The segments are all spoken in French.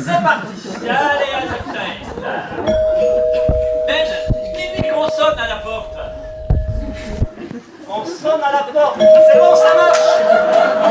C'est parti. Allez, à la fenêtre. Ben, dis-lui qu'on sonne à la porte. On sonne à la porte. C'est bon, ça marche.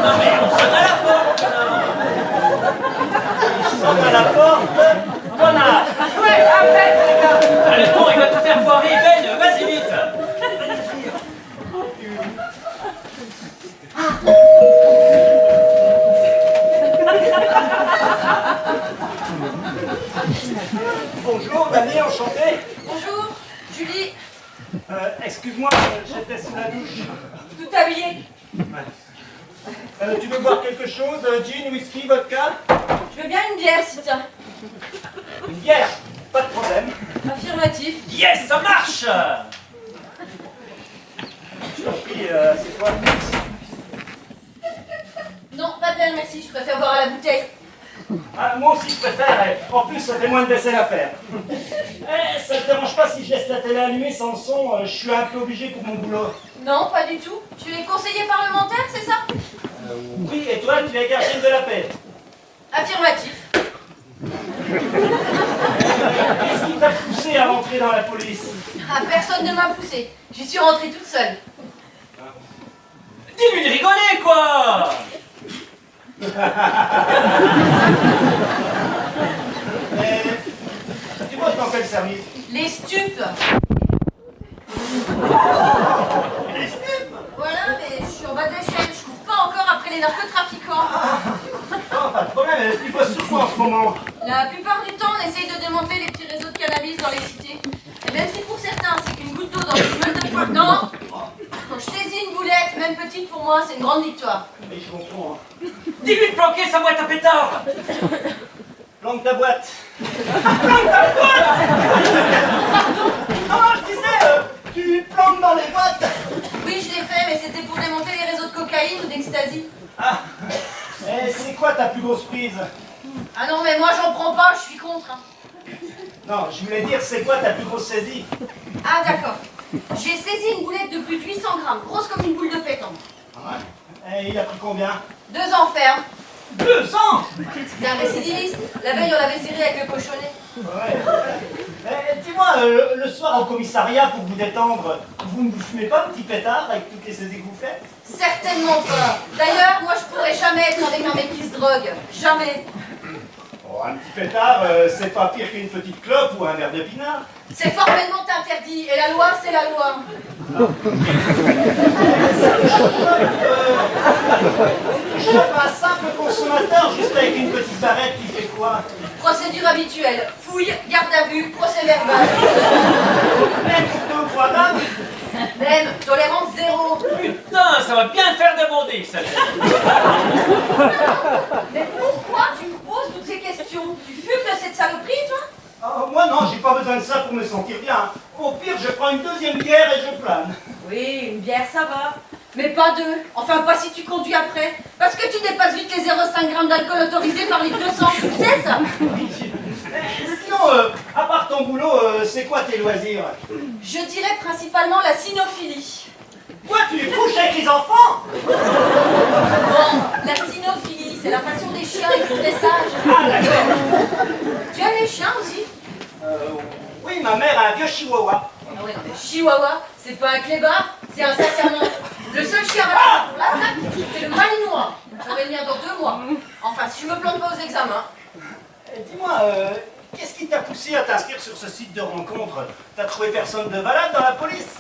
Non mais on sonne à la porte, là. On sonne à la porte. Connard. Ouais, arrête, les gars. Allez, bon, il va te faire foirer. Ben, vas-y vite. Bonjour, Dani, enchanté. Bonjour, Julie, Excuse-moi, j'étais sous la douche. tout habillée. Tu veux boire quelque chose? Gin, whisky, vodka? Je veux bien une bière, si tiens. Une bière? Pas de problème. Affirmatif. Yes, ça marche. Je t'en prie, c'est quoi? Non, pas de verre, merci, je préfère boire à la bouteille. Ah, moi aussi je préfère. En plus, ça fait moins de vaisselle à faire. Ça te dérange pas si je laisse la télé allumée sans son? Je suis un peu obligé pour mon boulot. Non, pas du tout. Tu es conseiller parlementaire, c'est ça? Oui, et toi, tu es gardienne de la paix. Affirmatif. Qu'est-ce qui t'a poussé à rentrer dans la police? Ah, personne ne m'a poussée. J'y suis rentrée toute seule. Dis-lui de rigoler, quoi. Tu bosses dans quel service? Les stupes. Les stupes? Voilà, mais je suis en bas de l'échelle. Je cours pas encore après les narcotrafiquants. Non, pas de problème. Tu bosses sur quoi en ce moment? La plupart du temps, on essaye de démanteler les petits réseaux de cannabis dans les cités. Et même si pour certains, c'est qu'une goutte d'eau dans une meule de poing. Non! Quand je saisis une boulette, même petite pour moi, c'est une grande victoire. Mais je comprends. Dis-lui de planquer sa boîte à pétard. Planque ta boîte. Pardon? Non, je disais, tu planques dans les boîtes. Oui, je l'ai fait, mais c'était pour démonter les réseaux de cocaïne ou d'ecstasy. Ah. C'est quoi ta plus grosse prise? Ah non, mais moi, j'en prends pas, je suis contre. Hein. Non, je voulais dire, c'est quoi ta plus grosse saisie? Ah, d'accord. J'ai saisi une boulette de plus de 800 grammes, grosse comme une boule de pétanque. Ouais. Il a pris combien? 2 ans ferme. 2 ans. C'était un récidiviste. La veille, on l'avait serré avec le cochonnet. Ouais. Dis-moi, le soir au commissariat, pour vous détendre, vous ne vous fumez pas un petit pétard avec toutes les saisies que vous faites? Certainement pas. D'ailleurs, moi, je pourrais jamais être avec un mec qui se drogue. Jamais. Oh, un petit pétard, c'est pas pire qu'une petite clope ou un verre de pinard. C'est formellement interdit. Et la loi, c'est la loi. Je suis pas un simple consommateur, juste avec une petite barrette qui fait quoi? Procédure habituelle. Fouille, garde à vue, procès verbal. Même pour 2 ou 3 dames? Même, tolérance zéro. Putain, ça va bien faire demander, ça. Mais pourquoi tu me poses toutes ces questions? Tu fumes de cette saloperie, toi? Oh, moi non, j'ai pas besoin de ça pour me sentir bien. Au pire, je prends une deuxième bière et je plane. Oui, une bière, ça va. Mais pas 2. Enfin, pas si tu conduis après. Parce que tu dépasses vite les 0,5 grammes d'alcool autorisés par les 200. Tu sais ça? Sinon, à part ton boulot, c'est quoi tes loisirs? Je dirais principalement la cynophilie. Quoi, tu les couches avec les enfants? Bon, la cynophilie, c'est la passion des chiens et du dressage. Ah, d'accord. Tu aimes les chiens aussi? Oui, ma mère a un vieux chihuahua. Ah ouais, non mais chihuahua, c'est pas un clébard, c'est un sac à main. Le seul chien valable pour l'attaque, c'est le malinois. J'aurai le mien dans 2 mois. Enfin, si je me plante pas aux examens. Dis-moi, qu'est-ce qui t'a poussé à t'inscrire sur ce site de rencontre? T'as trouvé personne de valable dans la police?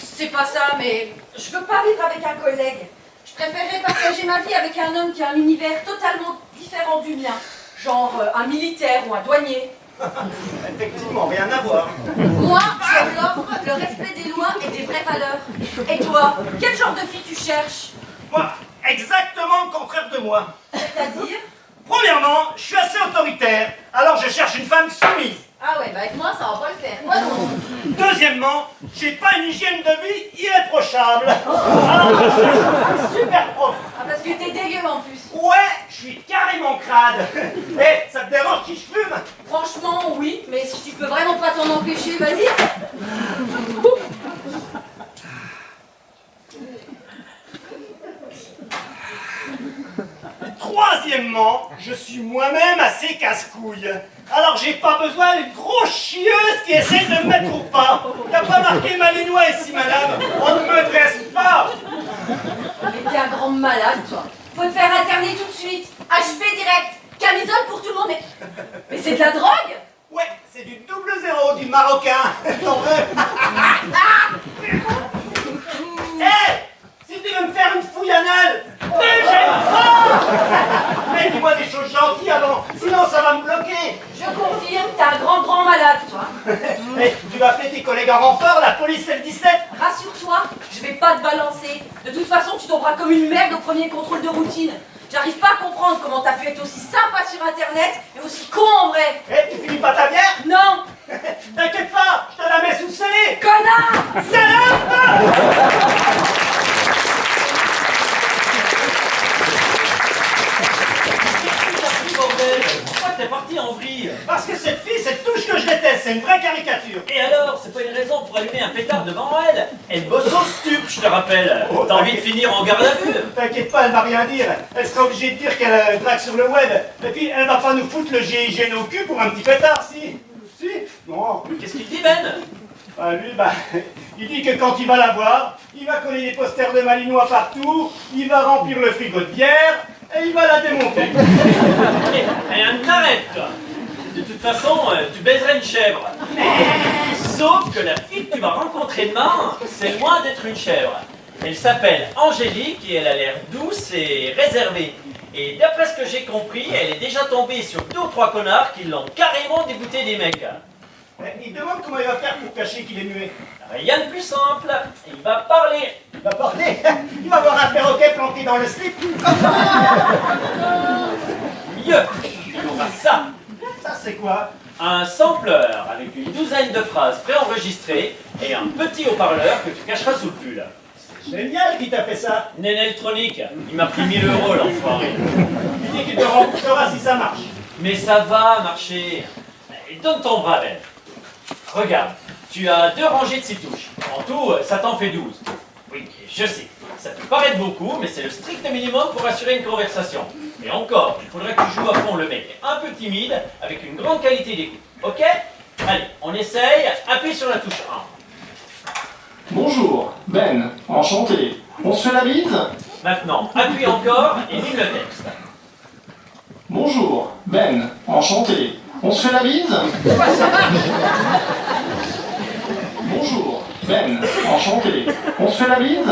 C'est pas ça, mais je veux pas vivre avec un collègue. Je préférerais partager ma vie avec un homme qui a un univers totalement différent du mien. Genre un militaire ou un douanier. Effectivement, rien à voir. Moi, j'offre le respect des lois et des vraies valeurs. Et toi, quel genre de fille tu cherches? Moi, exactement le contraire de moi. C'est-à-dire? Premièrement, je suis assez autoritaire, alors je cherche une femme soumise. Ah ouais, bah avec moi, ça va pas le faire. Moi non. Deuxièmement, j'ai pas une hygiène de vie irréprochable. Alors je cherche une femme super propre. Ah, parce que t'es dégueu en plus. Ouais, je suis carrément crade. Eh, ça te dérange si je fume? Franchement, oui, mais si tu peux vraiment pas t'en empêcher, vas-y. Troisième Deuxièmement, je suis moi-même assez casse-couille. Alors j'ai pas besoin d'une grosse chieuse qui essaie de me mettre au pas. T'as pas marqué Malinois ici, madame? On ne me dresse pas. Mais t'es un grand malade, toi. Faut te faire interner tout de suite. HP direct. Camisole pour tout le monde. Mais c'est de la drogue. Ouais, c'est du 00 du Marocain. T'en veux? Hé! Si tu veux me faire une fouille anale, ne gêne pas! Mais dis-moi des choses gentilles avant, sinon ça va me bloquer. Je confirme, t'es un grand malade, toi. Mais tu vas appeler tes collègues en renfort, la police L17? Rassure-toi, je vais pas te balancer. De toute façon, tu tomberas comme une merde au premier contrôle de routine. J'arrive pas à comprendre comment t'as pu être aussi sympa sur internet et aussi con en vrai. Eh, tu finis pas ta bière? Non. T'inquiète pas, je te la mets sous scellé. Connard. Salope! Bordel, pourquoi t'es parti en vrille? Parce que cette fille, cette touche que je déteste, c'est une vraie caricature. Et alors, c'est pas une raison pour allumer un pétard devant elle? Elle bosse au stup, je te rappelle. Oh, T'as envie de finir en garde à vue? T'inquiète pas, elle va rien dire. Elle sera obligée de dire qu'elle drague sur le web. Et puis, elle va pas nous foutre le GIGN au cul pour un petit pétard, si? Si? Non. Qu'est-ce qu'il dit, Ben? Bah, lui, il dit que quand il va la voir, il va coller des posters de Malinois partout, il va remplir le frigo de bière, et il va la démonter. Et un t'arrête, toi. De toute façon, tu baiserais une chèvre. Sauf que la fille que tu vas rencontrer demain, c'est loin d'être une chèvre. Elle s'appelle Angélique et elle a l'air douce et réservée. Et d'après ce que j'ai compris, elle est déjà tombée sur 2 ou 3 connards qui l'ont carrément dégoûté des mecs. Il demande comment il va faire pour cacher qu'il est muet. Rien de plus simple, il va parler. Il va parler, il va avoir un perroquet planté dans le slip. Mieux, il aura ça. Ça, c'est quoi? Un sampleur avec une douzaine de phrases préenregistrées et un petit haut-parleur que tu cacheras sous le pull. Génial qui t'a fait ça. Une électronique, il m'a pris 1000 € l'enfoiré. Il dit qu'il te remboursera si ça marche. Mais ça va marcher. Donne ton bras, Ben. Regarde, tu as 2 rangées de 6 touches. En tout, ça t'en fait 12. Oui, je sais, ça peut paraître beaucoup, mais c'est le strict minimum pour assurer une conversation. Et encore, il faudrait que tu joues à fond le mec un peu timide, avec une grande qualité d'écoute. Ok? Allez, on essaye. Appuie sur la touche 1. Bonjour, Ben, enchanté. On se fait la bise? Maintenant, appuie encore et lis le texte. Bonjour, Ben, enchanté. On se fait la bise? Bonjour, Ben, enchanté. On se fait la bise?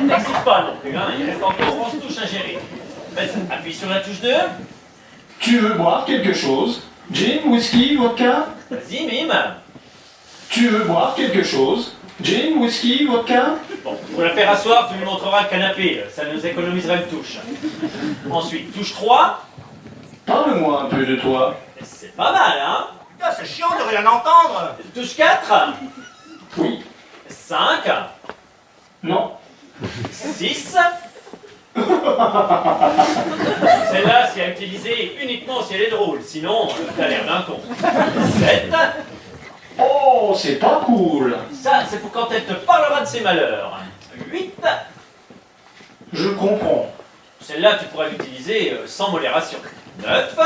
Ne t'excite pas non plus, hein, il reste encore 11 touches à gérer. Vas-y, appuie sur la touche 2. Tu veux boire quelque chose? Gin, whisky, vodka? Vas-y, mime. Tu veux boire quelque chose? Gin, whisky, vodka? Bon, pour la faire asseoir, tu lui montreras le canapé, ça nous économisera une touche. Ensuite, touche 3. Parle-moi un peu de toi. C'est pas mal, hein? Putain, c'est chiant de rien entendre. Touche 4. Oui. 5. Non. 6. Celle-là, c'est à utiliser uniquement si elle est drôle, sinon, t'as l'air d'un con. 7. Oh, c'est pas cool. Ça, c'est pour quand elle te parlera de ses malheurs. 8. Je comprends. Celle-là, tu pourras l'utiliser sans modération. 9.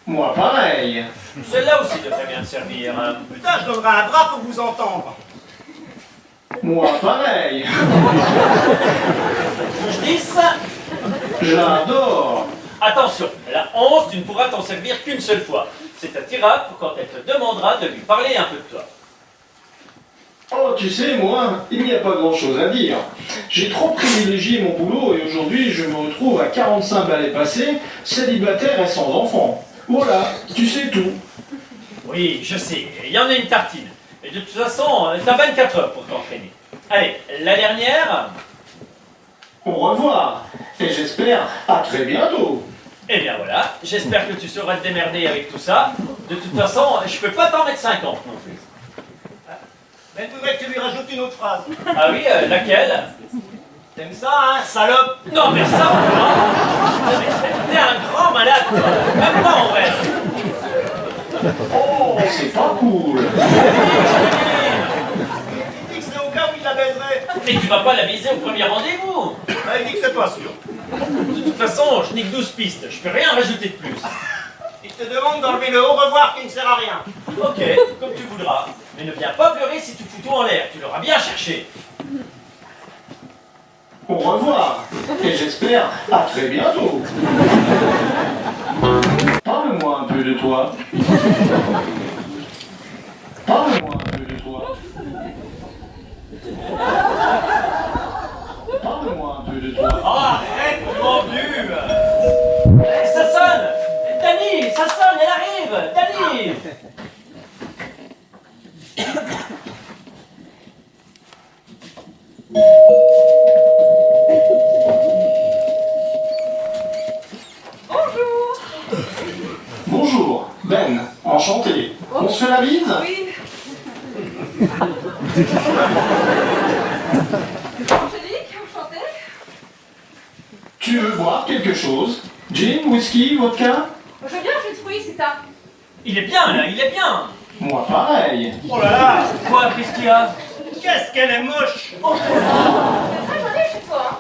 Moi, pareil. Celle-là aussi devrait bien te servir. Putain, je donnerai un bras pour vous entendre. Moi, pareil. Touche 10. J'adore. Attention, la 11, tu ne pourras t'en servir qu'une seule fois. C'est ta tirade pour quand elle te demandera de lui parler un peu de toi. Oh, tu sais, moi, il n'y a pas grand-chose à dire. J'ai trop privilégié mon boulot et aujourd'hui, je me retrouve à 45 balais passés, célibataire et sans enfant. Voilà, tu sais tout. Oui, je sais, il y en a une tartine. Et de toute façon, t'as 24 heures pour t'entraîner. Allez, la dernière. Au revoir, et j'espère à très bientôt. Eh bien voilà, j'espère que tu sauras te démerder avec tout ça. De toute façon, je peux pas t'en mettre 50 non plus. Mais il faudrait que tu lui rajoutes une autre phrase. Ah oui, laquelle? T'aimes ça, hein, salope? Non mais ça, non. T'es un grand malade, toi. Même pas en vrai. Oh, c'est pas cool. Il dit que c'est au cas où il la baiserait. Mais tu vas pas la viser au premier rendez-vous. Bah, il dit que c'est pas sûr. De toute façon, je n'ai que 12 pistes, je peux rien rajouter de plus. Il te demande d'enlever le au revoir qui ne sert à rien. Ok, comme tu voudras. Mais ne viens pas pleurer si tu fous tout en l'air, tu l'auras bien cherché. Au revoir, et j'espère à très bientôt. Parle-moi un peu de toi. Parle-moi un peu de toi. Parle-moi un peu de toi. Oh, arrête, mon Dieu. Ça sonne. Dani, ça sonne, elle arrive. Dani. Bonjour, Ben, enchanté. On se fait la bise? Oui. Angélique, enchantée. Tu veux boire quelque chose? Gin, whisky, vodka? Je veux bien un jus de fruits, c'est ça. Il est bien là, il est bien. Moi pareil. Oh là là, Quoi, qu'est-ce qu'il y a? qu'est-ce qu'elle est moche. C'est très joli chez toi, hein.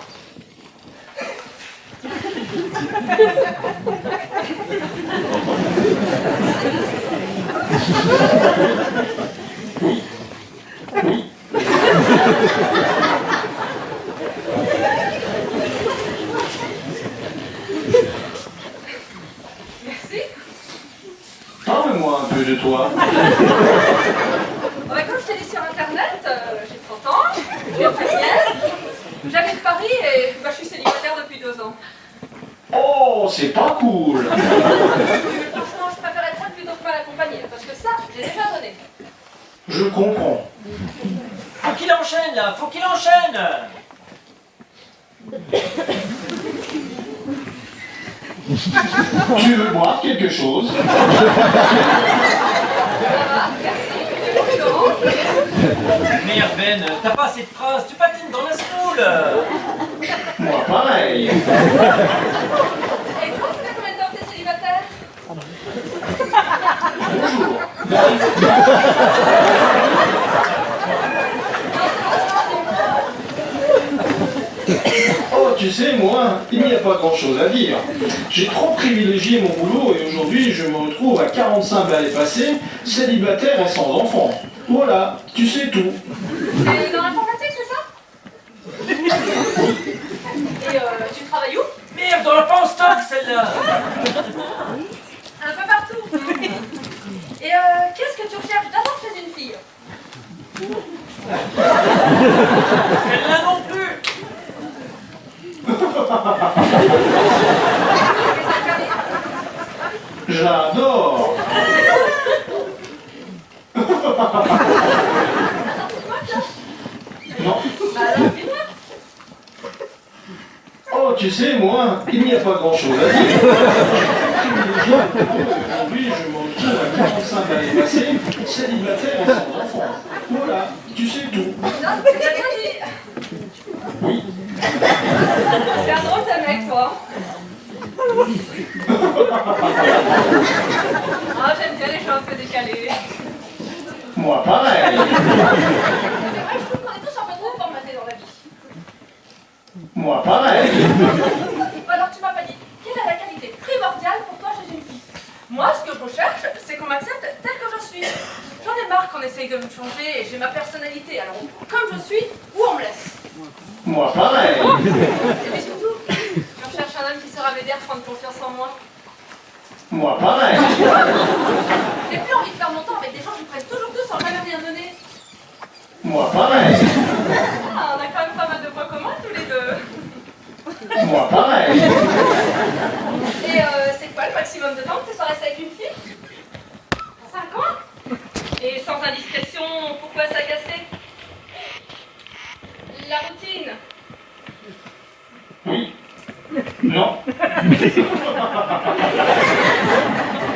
Merci. Parle-moi un peu de toi. Bon, bah, comme je t'ai dit sur internet, j'ai 30 ans, je suis infirmière, j'habite Paris et bah, je suis célibataire depuis 2 ans. Oh, c'est pas cool. Franchement, je préfère être seule plutôt que mal accompagnée, parce que ça, j'ai déjà donné. Je comprends. Faut qu'il enchaîne là, faut qu'il enchaîne. Tu veux boire quelque chose? Ça va, merci, Laurent. Merde Ben, t'as pas assez de phrases, tu patines dans la semoule. Moi pareil. Et toi, ça fait combien de temps que t'es célibataire? Bonjour. Oh, tu sais, moi, il n'y a pas grand-chose à dire. J'ai trop privilégié mon boulot et aujourd'hui, je me retrouve à 45 balais passés, célibataire et sans enfant. Voilà, tu sais tout. Et dans l'informatique, c'est ça? Et tu travailles où? Merde, on l'a pas en stock celle-là. Un peu partout. Et qu'est-ce que tu recherches d'abord chez une fille? Celle-là non plus. J'adore. Non. Bah alors, dis-moi. Oh, tu sais, moi, il n'y a pas grand-chose à dire. Aujourd'hui, je me retrouve à 45 balais passés, célibataire et sans enfant. Voilà, tu sais tout. Non, tu l'as déjà dit. Oui. C'est un drôle de mec, toi. Ah, j'aime bien les gens un peu décalés. Moi, pareil. C'est vrai, je trouve qu'on est tous un peu trop formatés dans la vie. Moi, pareil. Alors, tu m'as pas dit, quelle est la qualité primordiale pour toi chez une fille? Moi, ce que je recherche, c'est qu'on m'accepte tel que je suis. J'en ai marre qu'on essaye de me changer, j'ai ma personnalité, alors comme je suis, ou on me laisse. Moi, pareil. Et puis surtout, je recherche un homme qui saura m'aider à prendre confiance en moi. Moi, pareil. J'ai plus envie de faire mon temps avec des gens qui prennent toujours tout sans jamais rien donner. Moi, pareil. Ah, on a quand même pas mal de points communs tous les deux. Moi, pareil. Et c'est quoi le maximum de temps que tu seras resté avec une fille? 5 ans? Et sans indiscrétion, pourquoi s'agacer? La routine. Oui. Non.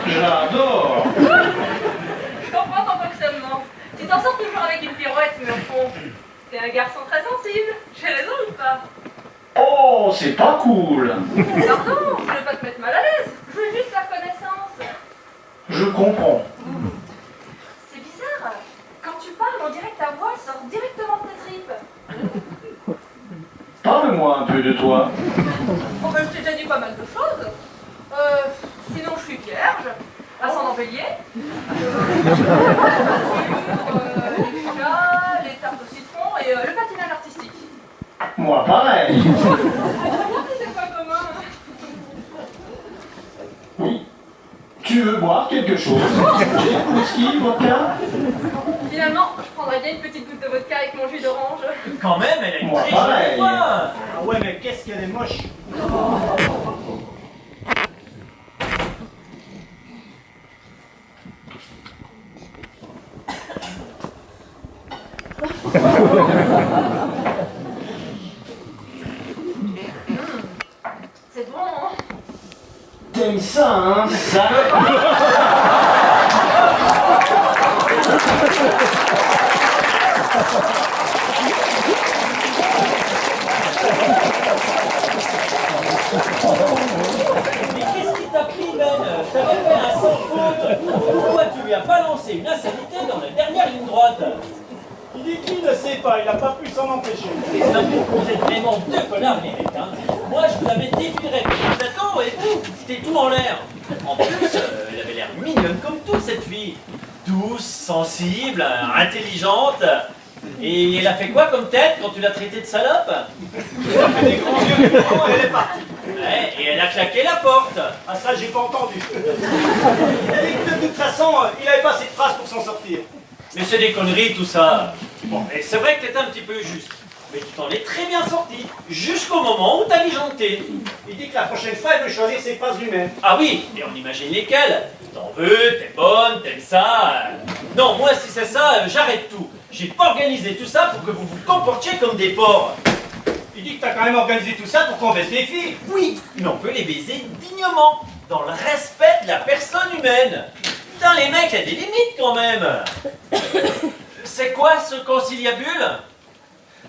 J'adore. Je comprends ton fonctionnement. Tu t'en sors toujours avec une pirouette, mais au fond, t'es un garçon très sensible. J'ai raison ou pas? Oh, c'est pas cool. Pardon, je veux pas te mettre mal à l'aise. Je veux juste faire connaissance. Je comprends. C'est bizarre. Quand tu parles, on dirait que ta voix sort directement de tes tripes. Parle-moi un peu de toi. Oh, en bélier. Les chats, les tartes au citron et le patinage artistique. Moi, pareil. Regarde si c'est pas commun. Oui. Tu veux boire quelque chose? J'ai whisky, vodka? Finalement, je prendrais bien une petite goutte de vodka avec mon jus d'orange. Quand même, elle a une Moi, très jolie pareil. voix. Ah ouais, mais qu'est-ce qu'elle est moche. C'est bon, hein? T'aimes ça, hein, ça? Mais qu'est-ce qui t'a pris, Ben? Je t'avais fait un sans faute. Pourquoi tu lui as balancé une insanité dans la dernière ligne droite? Il dit qu'il ne sait pas, il n'a pas pu s'en empêcher. Non, mais vous êtes vraiment deux connards, les mecs, hein. Moi, je vous avais défilé le plateau et vous, c'était tout en l'air. En plus, elle avait l'air mignonne comme tout, cette fille. Douce, sensible, intelligente. Et elle a fait quoi comme tête quand tu l'as traitée de salope? Il a fait des grands yeux courants et elle est partie. Ouais, et elle a claqué la porte. Ah ça, j'ai pas entendu. Il a dit que de toute façon, il avait pas assez de phrases pour s'en sortir. Mais c'est des conneries, tout ça. Bon, et c'est vrai que t'étais un petit peu juste. Mais tu t'en es très bien sorti, jusqu'au moment où t'as mijoté. Il dit que la prochaine fois, il veut choisir ses phrases lui-même. Ah oui, et on imagine lesquelles. T'en veux, t'es bonne, t'aimes ça. Non, moi, si c'est ça, j'arrête tout. J'ai pas organisé tout ça pour que vous vous comportiez comme des porcs. Il dit que t'as quand même organisé tout ça pour qu'on baisse les filles. Oui, mais on peut les baiser dignement, dans le respect de la personne humaine. Putain, les mecs, il y a des limites quand même. C'est quoi ce conciliabule?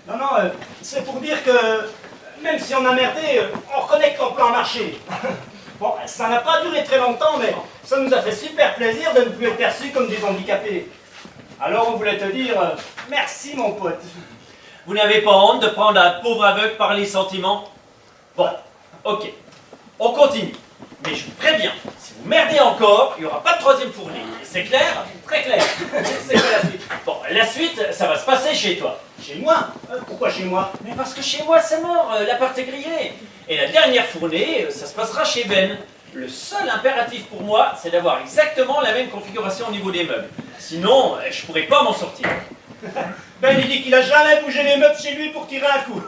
Non, non, c'est pour dire que même si on a merdé, on reconnaît qu'on peut en marcher. Bon, ça n'a pas duré très longtemps, mais ça nous a fait super plaisir de ne plus être perçus comme des handicapés. Alors on voulait te dire merci mon pote. Vous n'avez pas honte de prendre un pauvre aveugle par les sentiments? Bon, ok, on continue. Mais je vous préviens, si vous merdez encore, il n'y aura pas de troisième fournée. C'est clair? Très clair. C'est quoi la suite? Bon, la suite, ça va se passer chez toi. Chez moi? Pourquoi chez moi? Mais parce que chez moi, c'est mort, l'appart est grillé. Et la dernière fournée, ça se passera chez Ben. Le seul impératif pour moi, c'est d'avoir exactement la même configuration au niveau des meubles. Sinon, je pourrais pas m'en sortir. Ben il dit qu'il a jamais bougé les meubles chez lui pour tirer un coup.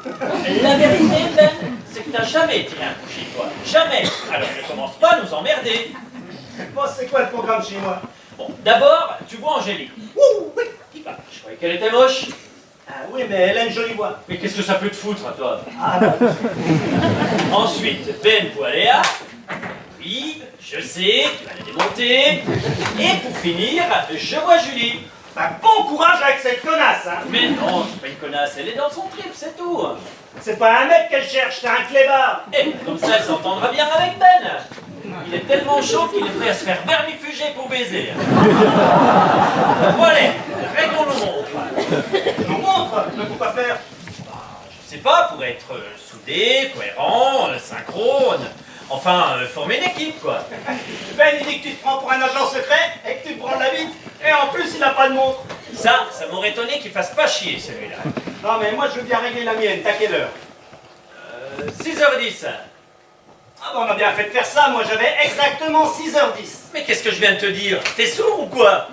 La vérité, Ben, c'est que t'as jamais tiré un coup chez toi. Jamais. Alors ne commence pas à nous emmerder. Bon, c'est quoi le programme chez moi? Bon, d'abord, tu vois Angélique. Ouh, oui. Bah, je croyais qu'elle était moche. Ah oui, mais elle a une jolie voix. Mais qu'est-ce que ça peut te foutre, toi? Ah bah, Ensuite, Ben voit Léa. Oui, je sais, tu vas la démonter. Et pour finir, je vois Julie. bah, bon courage avec cette connasse, hein. Mais non, c'est pas une connasse, elle est dans son trip, c'est tout. C'est pas un mec qu'elle cherche, c'est un clébard. Et comme ça, elle s'entendra bien avec Ben. Il est tellement chaud qu'il est prêt à se faire vermifuger pour baiser. Bon allez, réglons le montre. Je vous montre, mais pourquoi faire? Je sais pas, pour être soudé, cohérent, synchrone. Enfin, former une équipe, quoi. Ben il dit que tu te prends pour un agent secret et que tu te prends de la bite. Et en plus, il n'a pas de montre. Ça m'aurait étonné qu'il fasse pas chier, celui-là. Non, mais moi, je veux bien régler la mienne. T'as quelle heure? 6h10. Ah bah, on a bien fait de faire ça. Moi, j'avais exactement 6h10. Mais qu'est-ce que je viens de te dire? T'es sourd ou quoi?